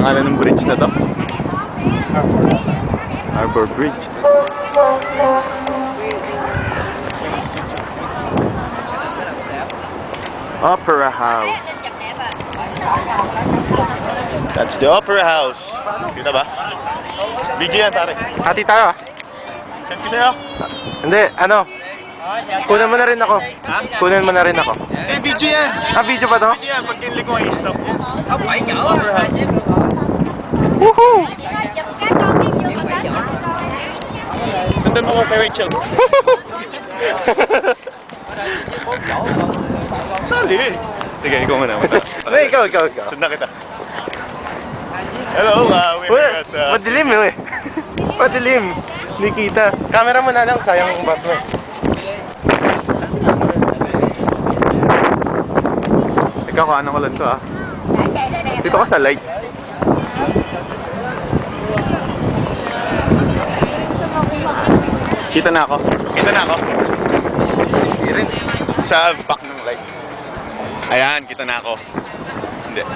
pangalan ng bridge na to? Harbor Bridge. Opera House. That's the Opera House. Kita ba? BG yan, pare. Hati tayo ah. Send ko sa'yo. Hindi, ano? Kunan mo na rin ako. Kunan mo na rin ako. Eh, video yan. Ah, video pa to? Video yan. Pag kinlik mo, i-stop. Opera House. Woohoo! Sundan mo ko kay Rachel. Sali. Sige, ikaw muna. Hindi, ikaw. Sundan kita. Hello, we're at... Madilim eh. Madilim. Hindi kita. Camera mo na lang, sayang yung bat mo. Ikaw, kaano ko lang to ah. Dito ka sa lights. Kita na ako. Kita na ako. Hindi rin. Sa back ng light. Ayan, kita na ako. Hindi.